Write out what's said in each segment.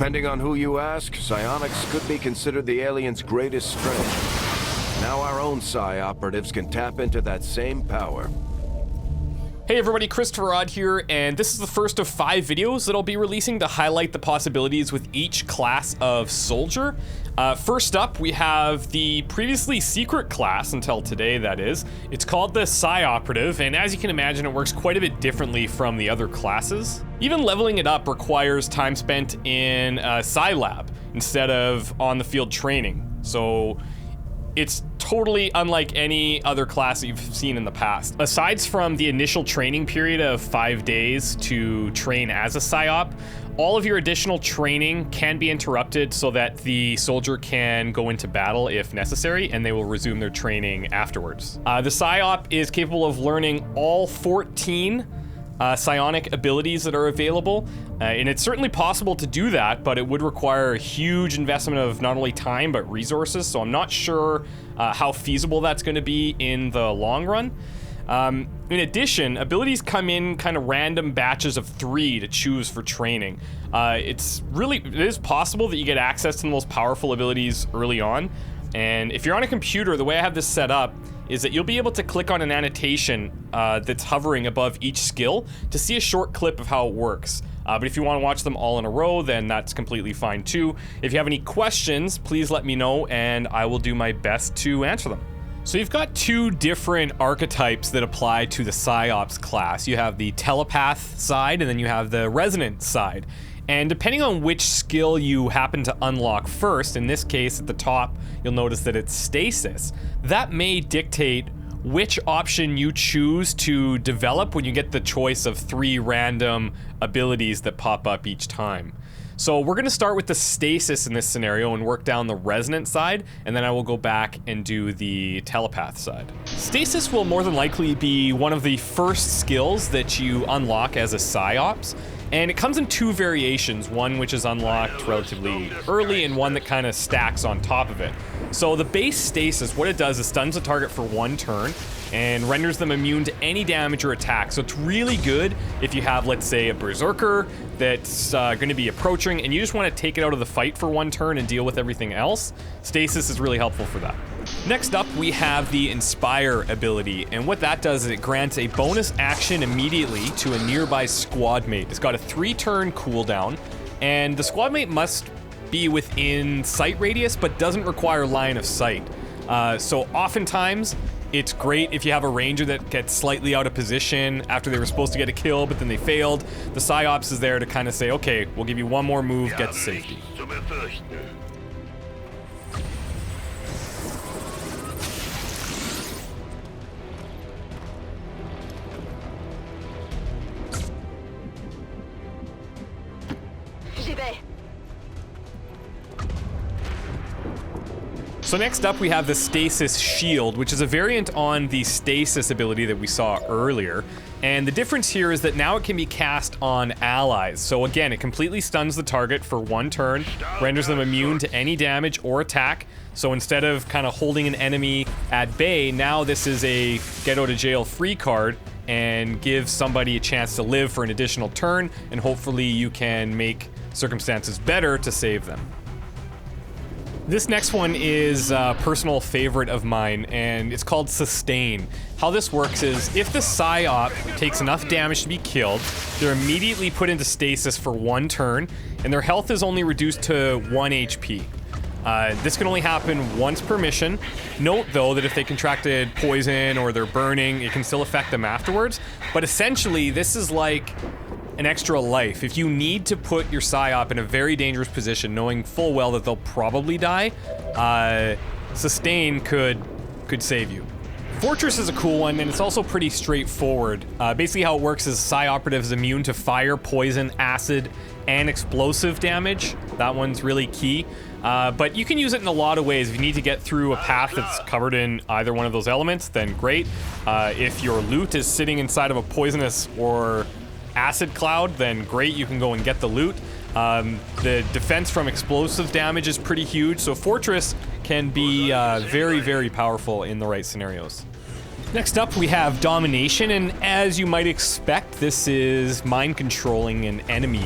Depending on who you ask, psionics could be considered the alien's greatest strength. Now our own Psi Operatives can tap into that same power. Hey everybody, ChristopherOdd here, and this is the first of 5 videos that I'll be releasing to highlight the possibilities with each class of soldier. First up, we have the previously secret class, until today that is. It's called the Psi Operative, and as you can imagine, it works quite a bit differently from the other classes. Even leveling it up requires time spent in a Psi lab instead of on-the-field training. So it's totally unlike any other class that you've seen in the past. Aside from the initial training period of 5 days to train as a PSYOP, all of your additional training can be interrupted so that the soldier can go into battle if necessary, and they will resume their training afterwards. The PSYOP is capable of learning all 14 psionic abilities that are available, and it's certainly possible to do that, but it would require a huge investment of not only time but resources, so I'm not sure how feasible that's going to be in the long run. In addition, abilities come in kind of random batches of 3 to choose for training. It is possible that you get access to the most powerful abilities early on, and if you're on a computer, the way I have this set up is that you'll be able to click on an annotation that's hovering above each skill to see a short clip of how it works. But if you want to watch them all in a row, then that's completely fine too. If you have any questions, please let me know and I will do my best to answer them. So you've got 2 different archetypes that apply to the PsyOps class. You have the telepath side and then you have the resonant side. And depending on which skill you happen to unlock first, in this case at the top, you'll notice that it's Stasis. That may dictate which option you choose to develop when you get the choice of 3 random abilities that pop up each time. So we're gonna start with the Stasis in this scenario and work down the resonant side, and then I will go back and do the telepath side. Stasis will more than likely be one of the first skills that you unlock as a PsyOps. And it comes in 2 variations, one which is unlocked relatively early and one that kind of stacks on top of it. So the base Stasis, what it does is stuns a target for 1 turn and renders them immune to any damage or attack. So it's really good if you have, let's say, a berserker that's going to be approaching and you just want to take it out of the fight for 1 turn and deal with everything else. Stasis is really helpful for that. Next up, we have the Inspire ability, and what that does is it grants a bonus action immediately to a nearby squad mate. It's got a 3-turn cooldown, and the squad mate must be within sight radius, but doesn't require line of sight. So oftentimes, it's great if you have a ranger that gets slightly out of position after they were supposed to get a kill, but then they failed. The PsyOps is there to kind of say, okay, we'll give you 1 more move, get to safety. So next up we have the Stasis Shield, which is a variant on the Stasis ability that we saw earlier. And the difference here is that now it can be cast on allies. So again, it completely stuns the target for 1 turn, renders them immune to any damage or attack. So instead of kind of holding an enemy at bay, now this is a get out of jail free card and gives somebody a chance to live for an additional turn, and hopefully you can make circumstances better to save them. This next one is a personal favorite of mine, and it's called Sustain. How this works is, if the PsyOp takes enough damage to be killed, they're immediately put into stasis for 1 turn, and their health is only reduced to 1 HP. This can only happen once per mission. Note, though, that if they contracted poison or they're burning, it can still affect them afterwards. But essentially, this is like an extra life. If you need to put your PsyOp in a very dangerous position, knowing full well that they'll probably die, Sustain could save you. Fortress is a cool one, and it's also pretty straightforward. Basically how it works is Psi Operative is immune to fire, poison, acid, and explosive damage. That one's really key. But you can use it in a lot of ways. If you need to get through a path that's covered in either one of those elements, then great. If your loot is sitting inside of a poisonous or acid cloud, then great, you can go and get the loot. The defense from explosive damage is pretty huge, so Fortress can be very, very powerful in the right scenarios. Next up, we have Domination, and as you might expect, this is mind controlling an enemy.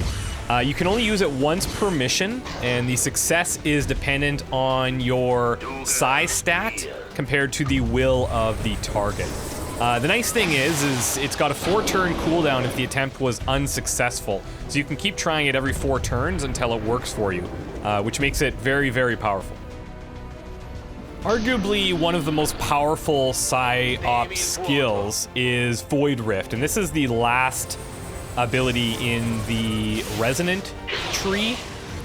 You can only use it once per mission, and the success is dependent on your Psi stat compared to the will of the target. The nice thing is it's got a 4-turn cooldown if the attempt was unsuccessful. So you can keep trying it every 4 turns until it works for you, which makes it very, very powerful. Arguably, one of the most powerful Psi Op skills is Void Rift, and this is the last ability in the Resonant tree.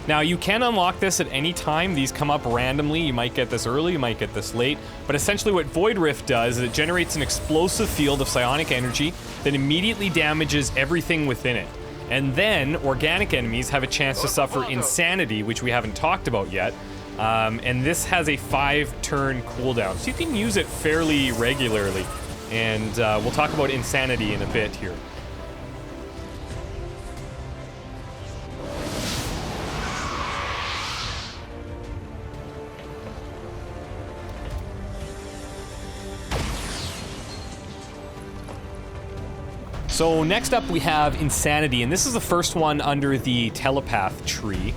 Now, you can unlock this at any time. These come up randomly. You might get this early, you might get this late. But essentially what Void Rift does is it generates an explosive field of psionic energy that immediately damages everything within it. And then organic enemies have a chance to suffer insanity, which we haven't talked about yet. And this has a 5-turn cooldown, so you can use it fairly regularly. And we'll talk about insanity in a bit here. So next up we have Insanity, and this is the first one under the Telepath tree.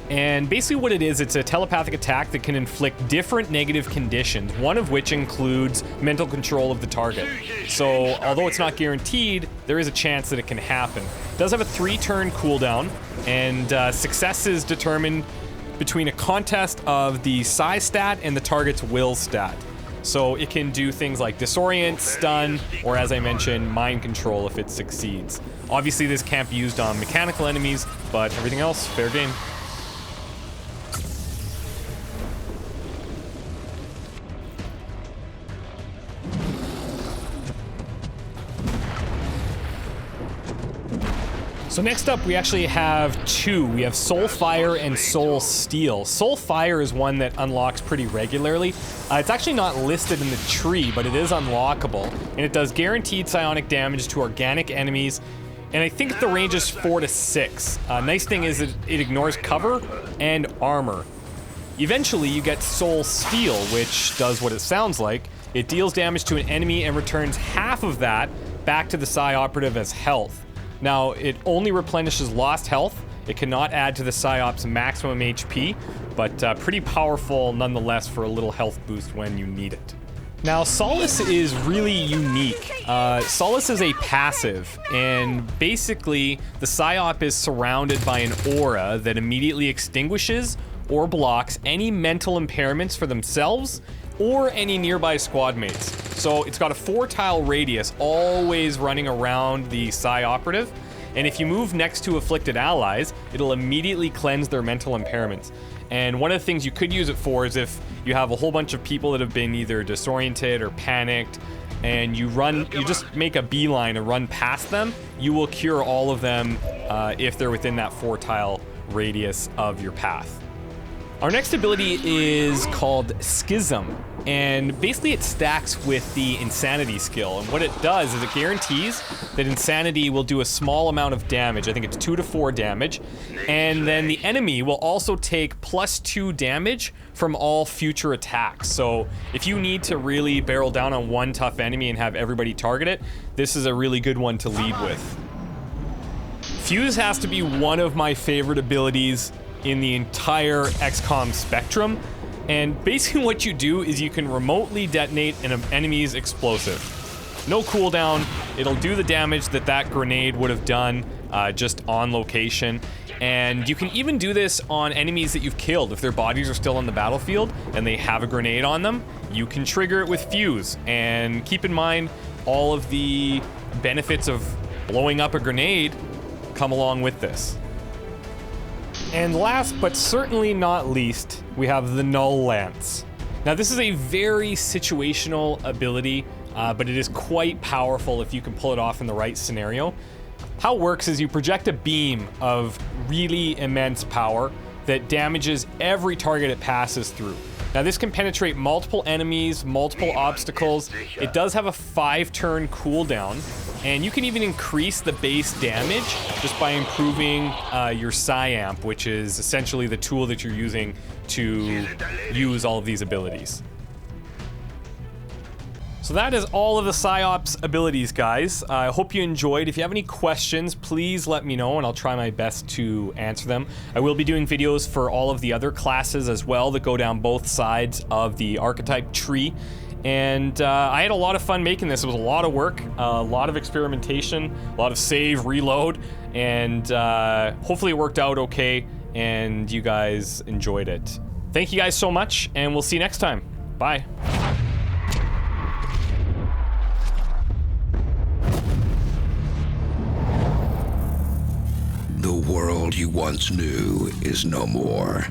And basically what it is, it's a telepathic attack that can inflict different negative conditions, one of which includes mental control of the target. So although it's not guaranteed, there is a chance that it can happen. It does have a 3-turn cooldown, and success is determined between a contest of the Psi stat and the target's will stat. So it can do things like disorient, stun, or as I mentioned, mind control if it succeeds. Obviously this can't be used on mechanical enemies, but everything else, fair game. So next up, we actually have 2. We have Soul Fire and Soul Steel. Soul Fire is one that unlocks pretty regularly. It's actually not listed in the tree, but it is unlockable, and it does guaranteed psionic damage to organic enemies, and I think the range is 4 to 6. Nice thing is it ignores cover and armor. Eventually, you get Soul Steel, which does what it sounds like. It deals damage to an enemy and returns half of that back to the Psi Operative as health. Now, it only replenishes lost health. It cannot add to the Psi-Op's maximum HP, but pretty powerful nonetheless for a little health boost when you need it. Now, Solace is really unique. Solace is a passive, and basically, the Psi-Op is surrounded by an aura that immediately extinguishes or blocks any mental impairments for themselves or any nearby squad mates. So it's got a 4-tile radius always running around the Psi Operative, and if you move next to afflicted allies, it'll immediately cleanse their mental impairments. And one of the things you could use it for is if you have a whole bunch of people that have been either disoriented or panicked, and you just make a beeline and run past them, you will cure all of them if they're within that 4-tile radius of your path. Our next ability is called Schism, and basically it stacks with the Insanity skill, and what it does is it guarantees that Insanity will do a small amount of damage. I think it's 2 to 4 damage, and then the enemy will also take +2 damage from all future attacks. So if you need to really barrel down on one tough enemy and have everybody target it, this is a really good one to lead with. Fuse has to be one of my favorite abilities in the entire XCOM spectrum, and basically what you do is you can remotely detonate an enemy's explosive. No cooldown, it'll do the damage that grenade would have done just on location, and you can even do this on enemies that you've killed. If their bodies are still on the battlefield and they have a grenade on them, you can trigger it with Fuse, and keep in mind all of the benefits of blowing up a grenade come along with this. And last but certainly not least, we have the Null Lamps. Now this is a very situational ability, but it is quite powerful if you can pull it off in the right scenario. How it works is you project a beam of really immense power that damages every target it passes through. Now this can penetrate multiple enemies, multiple obstacles. It does have a 5-turn cooldown, and you can even increase the base damage just by improving your Psi Amp, which is essentially the tool that you're using to use all of these abilities. So that is all of the PsyOps abilities, guys. I hope you enjoyed. If you have any questions, please let me know and I'll try my best to answer them. I will be doing videos for all of the other classes as well that go down both sides of the archetype tree. And I had a lot of fun making this. It was a lot of work, a lot of experimentation, a lot of save, reload, and hopefully it worked out okay and you guys enjoyed it. Thank you guys so much, and we'll see you next time. Bye. The world you once knew is no more.